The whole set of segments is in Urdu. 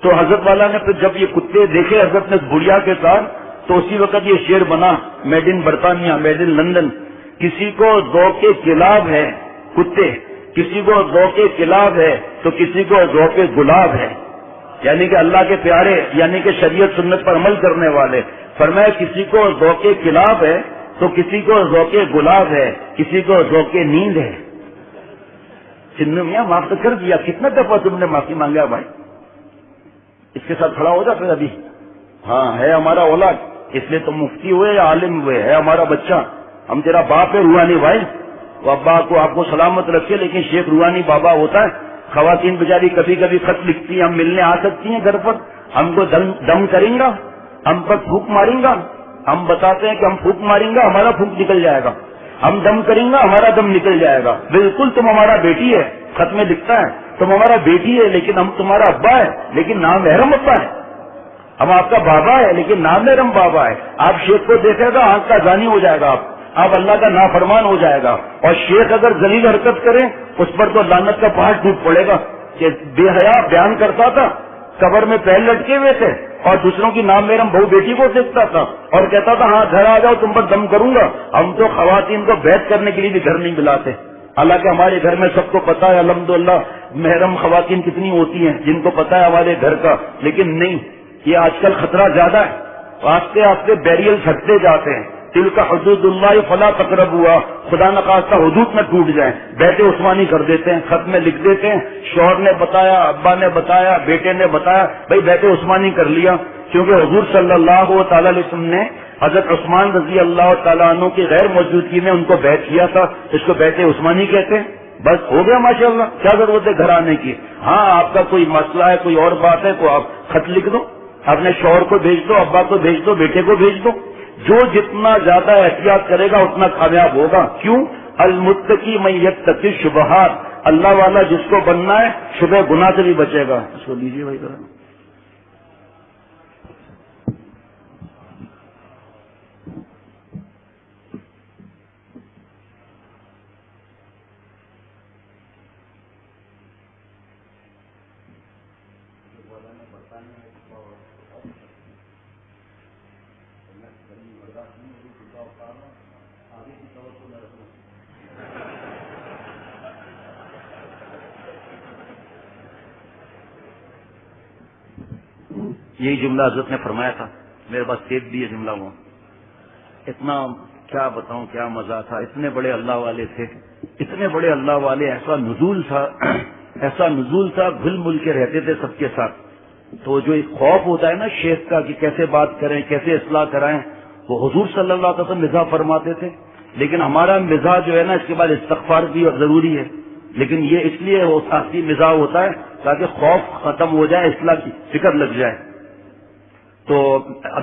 تو حضرت والا نے پھر جب یہ کتے دیکھے حضرت نے بڑھیا کے ساتھ، تو اسی وقت یہ شعر بنا، میڈ ان برطانیہ، میڈ ان لندن، کسی کو ذوق کلاب ہے کتے، کسی کو ذوق کلاب ہے تو کسی کو ذوق گلاب ہے، یعنی کہ اللہ کے پیارے، یعنی کہ شریعت سنت پر عمل کرنے والے۔ فرمایا کسی کو ذوق کلاب ہے تو کسی کو ذوق گلاب ہے، کسی کو ذوق نیند ہے۔ چنو میاں معاف تو کر دیا، کتنا دفعہ تم نے معافی مانگا بھائی؟ اس کے ساتھ کھڑا ہو جا پھر ابھی۔ ہاں ہے ہمارا اولاد، اس لیے تم مفتی ہوئے یا عالم ہوئے، ہے ہمارا بچہ، ہم تیرا باپ ہے روحانی بھائی، وہ ابا کو آپ کو سلامت رکھے، لیکن شیخ روحانی بابا ہوتا ہے۔ خواتین بیچاری کبھی کبھی خط لکھتی ہیں، ہم ملنے آ سکتی ہیں گھر پر، ہم کو دم کریں گا، ہم پر پھونک ماریں گا، ہم بتاتے ہیں کہ ہم پھونک ماریں گا ہمارا پھونک نکل جائے گا، ہم دم کریں گا ہمارا دم نکل جائے گا۔ بالکل تم ہمارا بیٹی ہے، خط میں لکھتا ہے تم ہمارا بیٹی ہے لیکن ہم تمہارا ابا ہے، لیکن نام محرم ابا ہے۔ ہم آپ کا بابا ہے لیکن نام محرم بابا ہے۔ آپ شیخ کو دیکھے گا آنکھ کا زانی ہو جائے گا، آپ اللہ کا نافرمان ہو جائے گا، اور شیخ اگر ذلیل حرکت کرے اس پر تو لعنت کا پہاڑ ٹوٹ پڑے گا۔ کہ بے حیا بیان کرتا تھا، قبر میں پیر لٹکے ہوئے تھے اور دوسروں کی نام محرم بہو بیٹی کو دیکھتا تھا اور کہتا تھا ہاں گھر آ جاؤ تم پر دم کروں گا۔ ہم تو خواتین کو بیعت کرنے کے لیے بھی گھر نہیں ملاتے، حالانکہ ہمارے گھر میں سب کو پتا ہے الحمدللہ محرم خواتین کتنی ہوتی ہیں جن کو پتا ہے ہمارے گھر کا، لیکن نہیں، یہ آج کل خطرہ زیادہ ہے، آہستہ آہستہ بیریل ہٹتے جاتے ہیں۔ دل کا حدود اللہ فلا تقرب ہوا، خدا نخواستہ حدود نہ ٹوٹ جائیں، بیٹے عثمانی کر دیتے ہیں، خط میں لکھ دیتے ہیں، شوہر نے بتایا، ابا نے بتایا، بیٹے نے بتایا، بھائی بیٹے عثمانی کر لیا، کیونکہ حضور صلی اللہ تعالی علیہ وسلم نے حضرت عثمان رضی اللہ تعالیٰ عنہ کی غیر موجودگی میں ان کو بیعت کیا تھا، اس کو بیٹے عثمانی کہتے ہیں۔ بس ہو گیا ماشاءاللہ، کیا ضرورت ہے گھر آنے کی؟ ہاں آپ کا کوئی مسئلہ ہے، کوئی اور بات ہے تو آپ خط لکھ دو، اپنے شوہر کو بھیج دو، ابا کو بھیج دو، بیٹے کو بھیج دو۔ جو جتنا زیادہ احتیاط کرے گا اتنا کامیاب ہوگا۔ کیوں؟ المتقی من یتقی الشبہات، اللہ والا جس کو بننا ہے شبہ گناہ سے بھی بچے گا۔ اس کو لیجیے بھائی ذرا۔ یہی جملہ حضرت نے فرمایا تھا، میرے پاس ٹیپ بھی ہے جملہ، وہ اتنا کیا بتاؤں کیا مزہ تھا، اتنے بڑے اللہ والے تھے، اتنے بڑے اللہ والے، ایسا نزول تھا، ایسا نزول تھا، گھل مل کے رہتے تھے سب کے ساتھ۔ تو جو ایک خوف ہوتا ہے نا شیخ کا کہ کیسے بات کریں، کیسے اصلاح کرائیں، وہ حضور صلی اللہ علیہ وسلم مزاح فرماتے تھے، لیکن ہمارا مزاح جو ہے نا اس کے بعد استغفار بھی ضروری ہے، لیکن یہ اس لیے وہ ساتھی مزاح ہوتا ہے تاکہ خوف ختم ہو جائے، اصلاح کی فکر لگ جائے۔ تو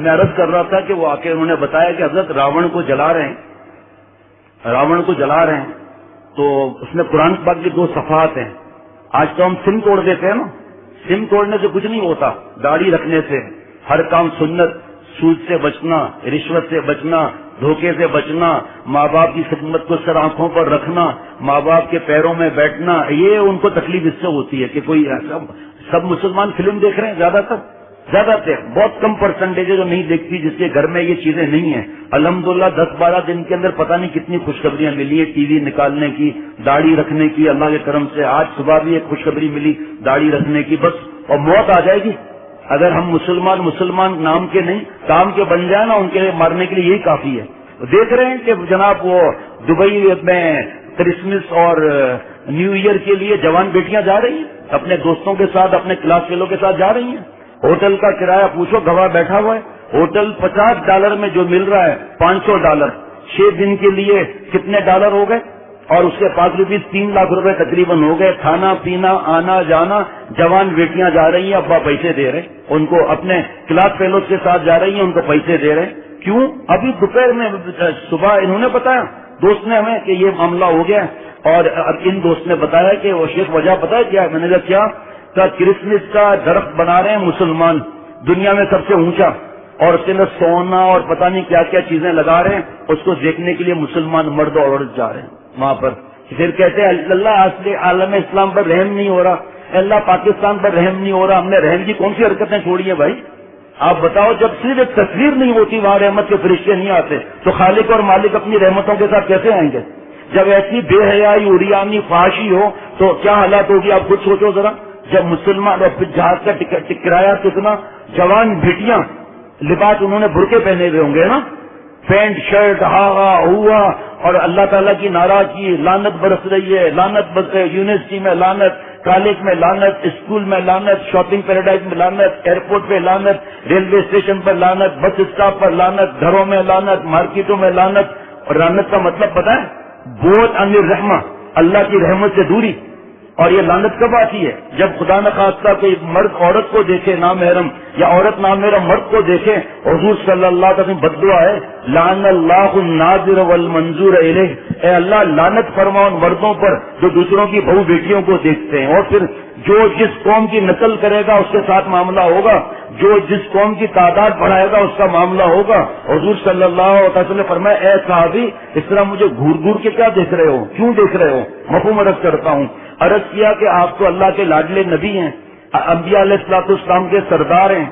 میں عرض کر رہا تھا کہ وہ آ کے انہوں نے بتایا کہ حضرت راون کو جلا رہے ہیں، تو اس میں قرآن پاک کی 2 صفحات ہیں۔ آج تو ہم سم توڑ دیتے ہیں نا، سم توڑنے سے کچھ نہیں ہوتا، داڑھی رکھنے سے ہر کام سنت، سود سے بچنا، رشوت سے بچنا، دھوکے سے بچنا، ماں باپ کی خدمت کو سر آنکھوں پر رکھنا، ماں باپ کے پیروں میں بیٹھنا، یہ ان کو تکلیف اس سے ہوتی ہے کہ کوئی سب مسلمان فلم دیکھ رہے ہیں، زیادہ تر بہت کم پرسنٹیج ہے جو نہیں دیکھتی، جس کے گھر میں یہ چیزیں نہیں ہیں۔ الحمدللہ 10-12 دن کے اندر پتہ نہیں کتنی خوشخبریاں ملی ہیں، ٹی وی نکالنے کی، داڑھی رکھنے کی، اللہ کے کرم سے آج صبح بھی ایک خوشخبری ملی داڑھی رکھنے کی، بس اور موت آ جائے گی اگر ہم مسلمان نام کے نہیں کام کے بن جائیں نا، ان کے مارنے کے لیے یہی کافی ہے۔ دیکھ رہے ہیں کہ جناب وہ دبئی میں کرسمس اور نیو ایئر کے لیے جوان بیٹیاں جا رہی ہیں اپنے دوستوں کے ساتھ، اپنے کلاس فیلو کے ساتھ جا رہی ہیں۔ ہوٹل کا کرایہ پوچھو، گواہ بیٹھا ہوا ہے، ہوٹل $50 میں جو مل رہا ہے $500، 6 دن کے لیے کتنے ڈالر ہو گئے، اور اس کے پاس روپیز 3 لاکھ روپے تقریباً ہو گئے۔ کھانا پینا آنا جانا، جوان بیٹیاں جا رہی ہیں، ابا پیسے دے رہے ان کو، اپنے کلاس فیلوز کے ساتھ جا رہی ہیں، ان کو پیسے دے رہے۔ کیوں؟ ابھی دوپہر میں صبح انہوں نے بتایا دوست نے ہمیں کہ یہ معاملہ ہو گیا، اور ان دوست نے بتایا کہ وہ شیخ وجہ پتا ہے کیا؟ میں نے کہا کیا؟ کرسمس کا درخت بنا رہے ہیں مسلمان دنیا میں سب سے اونچا، اور اس کے اندر سونا اور پتہ نہیں کیا کیا چیزیں لگا رہے ہیں، اس کو دیکھنے کے لیے مسلمان مرد اور عورت جا رہے ہیں وہاں پر۔ پھر کہتے ہیں اللہ اصل عالم اسلام پر رحم نہیں ہو رہا، اللہ پاکستان پر رحم نہیں ہو رہا، ہم نے رحم کی کون سی حرکتیں چھوڑی ہیں بھائی؟ آپ بتاؤ، جب صرف ایک تصویر نہیں ہوتی وہاں رحمت کے فرشتے نہیں آتے تو خالق اور مالک اپنی رحمتوں کے ساتھ کیسے آئیں گے؟ جب ایسی بے حیائی، عریانی، فحاشی ہو تو کیا حالات ہوگی آپ خود سوچو ذرا. جب مسلمان جہاز کا کرایہ کتنا، جوان بھیٹیاں لباس انہوں نے برقعے پہنے ہوئے ہوں گے نا، پینٹ شرٹ ہا ہوا، اور اللہ تعالیٰ کی ناراضگی، لعنت برس رہی ہے، لعنت برس رہی ہے، یونیورسٹی میں لعنت، کالج میں لعنت، اسکول میں لعنت، شاپنگ پیراڈائز میں لعنت، ایئرپورٹ پہ لعنت، ریلوے اسٹیشن پر لعنت، بس اسٹاپ پر لعنت، گھروں میں لعنت، مارکیٹوں میں لعنت. اور لعنت کا مطلب پتہ ہے؟ بہت عن الرحمہ، اللہ کی رحمت سے دوری. اور یہ لعنت کب آتی ہے؟ جب خدا نخواستہ کوئی مرد عورت کو دیکھے نامحرم، یا عورت نامحرم مرد کو دیکھے. حضور صلی اللہ علیہ وسلم بد دعا ہے، لعن اللہ الناظر والمنظور الیہ، اے اللہ لعنت فرما ان مردوں پر جو دوسروں کی بہو بیٹیوں کو دیکھتے ہیں. اور پھر جو جس قوم کی نقل کرے گا اس کے ساتھ معاملہ ہوگا، جو جس قوم کی تعداد بڑھائے گا اس کا معاملہ ہوگا. حضور صلی اللہ علیہ وسلم نے فرمایا، اے صحابی اس طرح مجھے گھور گھور کے کیا دیکھ رہے ہو، کیوں دیکھ رہے ہو؟ مفہوم عرض کرتا ہوں. عرض کیا کہ آپ تو اللہ کے لاڈلے نبی ہیں، انبیاء علیہ الصلوۃ والسلام کے سردار ہیں،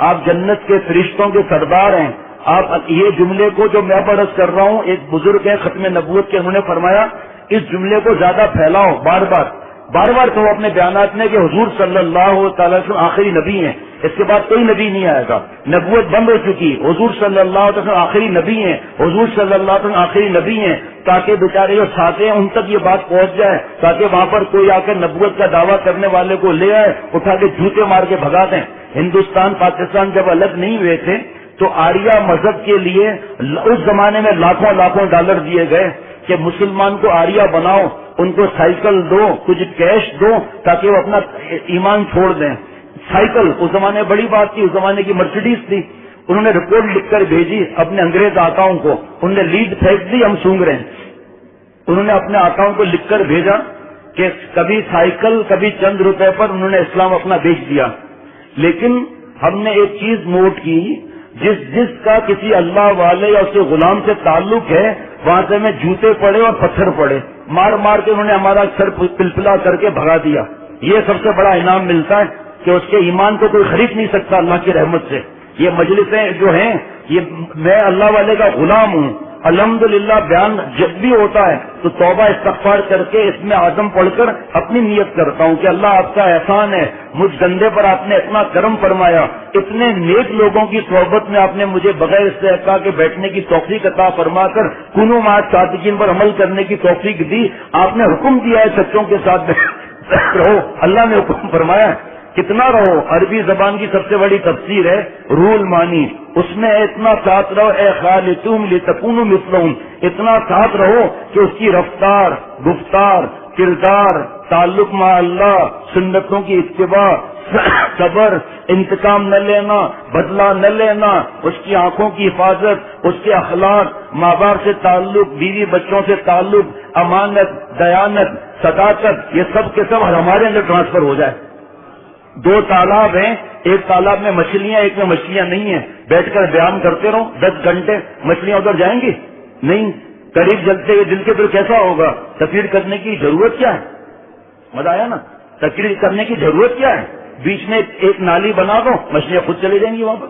آپ جنت کے فرشتوں کے سردار ہیں. آپ یہ جملے کو جو میں عرض کر رہا ہوں، ایک بزرگ ہے ختم نبوت کے، انہوں نے فرمایا اس جملے کو زیادہ پھیلاؤ، بار بار کہو اپنے بیانات میں کہ حضور صلی اللہ تعالی وسلم آخری نبی ہیں، اس کے بعد کوئی نبی نہیں آئے گا، نبوت بند ہو چکی، حضور صلی اللہ علیہ وسلم آخری نبی ہیں، حضور صلی اللہ علیہ وسلم آخری نبی ہیں، تاکہ بیچارے جو ساتھ ہیں ان تک یہ بات پہنچ جائے، تاکہ وہاں پر کوئی آ کر نبوت کا دعویٰ کرنے والے کو لے آئے، اٹھا کے جوتے مار کے بھگا دیں. ہندوستان پاکستان جب الگ نہیں ہوئے تھے تو آریہ مذہب کے لیے اس زمانے میں لاکھوں ڈالر دیے گئے کہ مسلمان کو آریہ بناؤ، ان کو سائیکل دو، کچھ کیش دو تاکہ وہ اپنا ایمان چھوڑ دیں. سائیکل اس زمانے میں بڑی بات تھی، اس زمانے کی مرسیڈیز تھی. انہوں نے رپورٹ لکھ کر بھیجی اپنے انگریز آقاؤں کو، انہوں نے لیڈ پھینک دی، ہم سونگ رہے ہیں. انہوں نے اپنے آقاؤں کو لکھ کر بھیجا کہ کبھی سائیکل کبھی چند روپے پر انہوں نے اسلام اپنا بیچ دیا. لیکن ہم نے ایک چیز نوٹ کی، جس کا کسی اللہ والے یا اس کے غلام سے تعلق ہے وہاں سے ہمیں جوتے پڑے اور پتھر پڑے، مار کے انہوں نے ہمارا سر پلپلا کر کے بھگا دیا. یہ سب سے بڑا انعام ملتا ہے کہ اس کے ایمان کو کوئی خرید نہیں سکتا اللہ کی رحمت سے. یہ مجلسیں جو ہیں، یہ میں اللہ والے کا غلام ہوں. الحمدللہ بیان جب بھی ہوتا ہے تو توبہ استغفار کر کے اس میں اعظم پڑھ کر اپنی نیت کرتا ہوں کہ اللہ آپ کا احسان ہے، مجھ گندے پر آپ نے اتنا کرم فرمایا، اتنے نیک لوگوں کی صحبت میں آپ نے مجھے بغیر استحقاق کے بیٹھنے کی توفیق عطا فرما کر کنو مع صادقین پر عمل کرنے کی توفیق دی. آپ نے حکم دیا ہے سچوں کے ساتھ رہو، اللہ نے حکم فرمایا کتنا رہو. عربی زبان کی سب سے بڑی تفسیر ہے روح المعانی، اس میں اتنا ساتھ رہو اے خالتم لتکونوا مثلہم، اتنا ساتھ رہو کہ اس کی رفتار، گفتار، کردار، تعلق مع اللہ، سنتوں کی اتباع، صبر، انتقام نہ لینا، بدلہ نہ لینا، اس کی آنکھوں کی حفاظت، اس کے اخلاق، ماں باپ سے تعلق، بیوی بچوں سے تعلق، امانت، دیانت، صداقت، یہ سب کے سب ہمارے اندر ٹرانسفر ہو جائے. 2 تالاب ہیں، ایک تالاب میں مچھلیاں، ایک میں مچھلیاں نہیں ہیں. بیٹھ کر بیان کرتے رہو 10 گھنٹے، مچھلیاں ادھر جائیں گی نہیں. قریب جلتے ہوئے دل کے دل کیسا ہوگا؟ تقریر کرنے کی ضرورت کیا ہے؟ مزہ آیا نا؟ تقریر کرنے کی ضرورت کیا ہے؟ بیچ میں ایک نالی بنا دو، مچھلیاں خود چلی جائیں گی وہاں پر.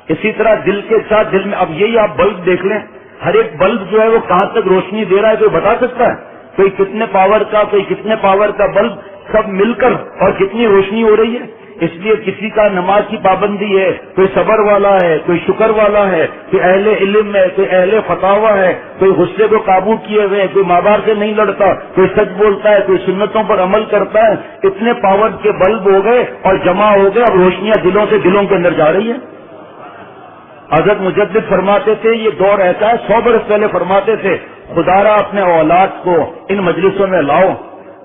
اسی طرح دل کے ساتھ دل میں، اب یہی آپ بلب دیکھ لیں، ہر ایک بلب جو ہے وہ کہاں تک روشنی دے رہا ہے کوئی بتا سکتا ہے؟ کوئی کتنے پاور کا، کوئی کتنے پاور کا بلب، سب مل کر اور کتنی روشنی ہو رہی ہے. اس لیے کسی کا نماز کی پابندی ہے، کوئی صبر والا ہے، کوئی شکر والا ہے، کوئی اہل علم ہے، کوئی اہل فتاوی ہے، کوئی غصے کو قابو کیے ہوئے، کوئی ماں باپ سے نہیں لڑتا، کوئی سچ بولتا ہے، کوئی سنتوں پر عمل کرتا ہے. اتنے پاور کے بلب ہو گئے اور جمع ہو گئے، اب روشنیاں دلوں سے دلوں کے اندر جا رہی ہیں. حضرت مجدد فرماتے تھے، یہ دور ایسا ہے، 100 برس پہلے فرماتے تھے، خدارا اپنے اولاد کو ان مجلسوں میں لاؤ،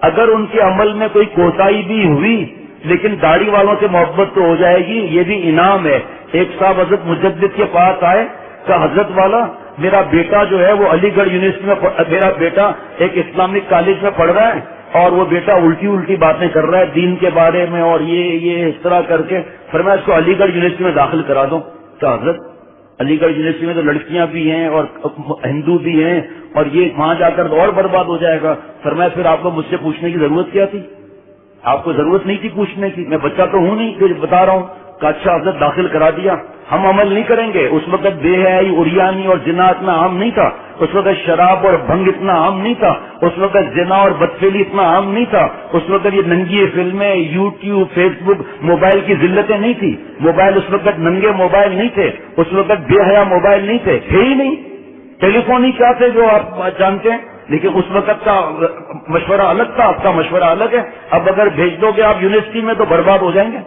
اگر ان کے عمل میں کوئی کوتاہی بھی ہوئی لیکن داڑھی والوں سے محبت تو ہو جائے گی، یہ بھی انعام ہے. ایک صاحب حضرت مجدد کے پاس آئے کہ حضرت والا میرا بیٹا جو ہے وہ علی گڑھ یونیورسٹی میں، میرا بیٹا ایک اسلامک کالج میں پڑھ رہا ہے اور وہ بیٹا الٹی باتیں کر رہا ہے دین کے بارے میں، اور یہ اس طرح کر کے فرمایا اس کو علی گڑھ یونیورسٹی میں داخل کرا دو. کہ حضرت علی گڑھ یونیورسٹی میں تو لڑکیاں بھی ہیں اور ہندو بھی ہیں اور یہ وہاں جا کر اور برباد ہو جائے گا. فرمایا پھر آپ کو مجھ سے پوچھنے کی ضرورت کیا تھی؟ آپ کو ضرورت نہیں تھی پوچھنے کی، میں بچہ تو ہوں نہیں کہ بتا رہا ہوں کہ اچھا حضرت داخل کرا دیا. ہم عمل نہیں کریں گے. اس وقت بے حیائی، عریانی اور زنا اتنا عام نہیں تھا. اس وقت شراب اور بھنگ اتنا عام نہیں تھا. اس وقت زنا اور بدفعلی اتنا عام نہیں تھا. اس وقت یہ ننگی فلمیں، یوٹیوب، فیس بک، موبائل کی ذلتیں نہیں تھی. موبائل اس وقت ننگے موبائل نہیں تھے. اس وقت بے حیا موبائل نہیں تھے، تھے ہی نہیں. ٹیلی فون ہی کیا تھے جو آپ جانتے ہیں. لیکن اس وقت کا مشورہ الگ تھا، آپ کا مشورہ الگ ہے. اب اگر بھیج دو گے آپ یونیورسٹی میں تو برباد ہو جائیں گے.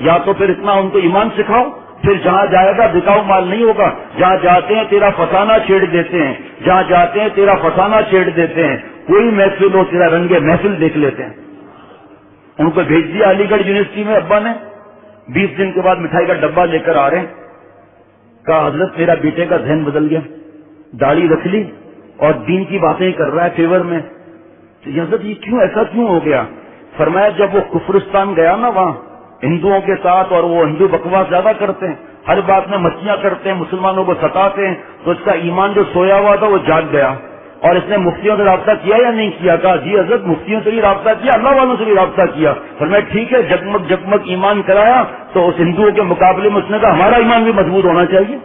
یا تو پھر اتنا ان کو ایمان سکھاؤ، پھر جہاں جائے گا بکاؤ مال نہیں ہوگا. جہاں جاتے ہیں تیرا فسانہ چھیڑ دیتے ہیں، جہاں جاتے ہیں تیرا فسانہ چھیڑ دیتے ہیں. کوئی محفل ہو تیرا رنگ محفل دیکھ لیتے ہیں. ان کو بھیج دیا علی گڑھ یونیورسٹی میں ابا نے. 20 دن کے بعد مٹھائی کا ڈبہ لے کر آ رہے ہیں. کہا حضرت میرا بیٹے کا ذہن بدل گیا، داڑھی رکھ لی اور دین کی باتیں کر رہا ہے فیور میں. حضرت یہ کیوں، ایسا کیوں ہو گیا؟ فرمایا جب وہ کفرستان گیا نا، وہاں ہندوؤں کے ساتھ، اور وہ ہندو بکواس زیادہ کرتے ہیں، ہر بات میں مچھیاں کرتے ہیں، مسلمانوں کو ستاتے ہیں، تو اس کا ایمان جو سویا ہوا تھا وہ جاگ گیا. اور اس نے مفتیوں سے رابطہ کیا یا نہیں کیا؟ کہا جی حضرت مفتیوں سے بھی رابطہ کیا، اللہ والوں سے بھی رابطہ کیا. فرمایا ٹھیک ہے، جگمگ جگمگ ایمان کرایا تو اس ہندوؤں کے مقابلے میں اس نے کہا ہمارا ایمان بھی مضبوط ہونا چاہیے.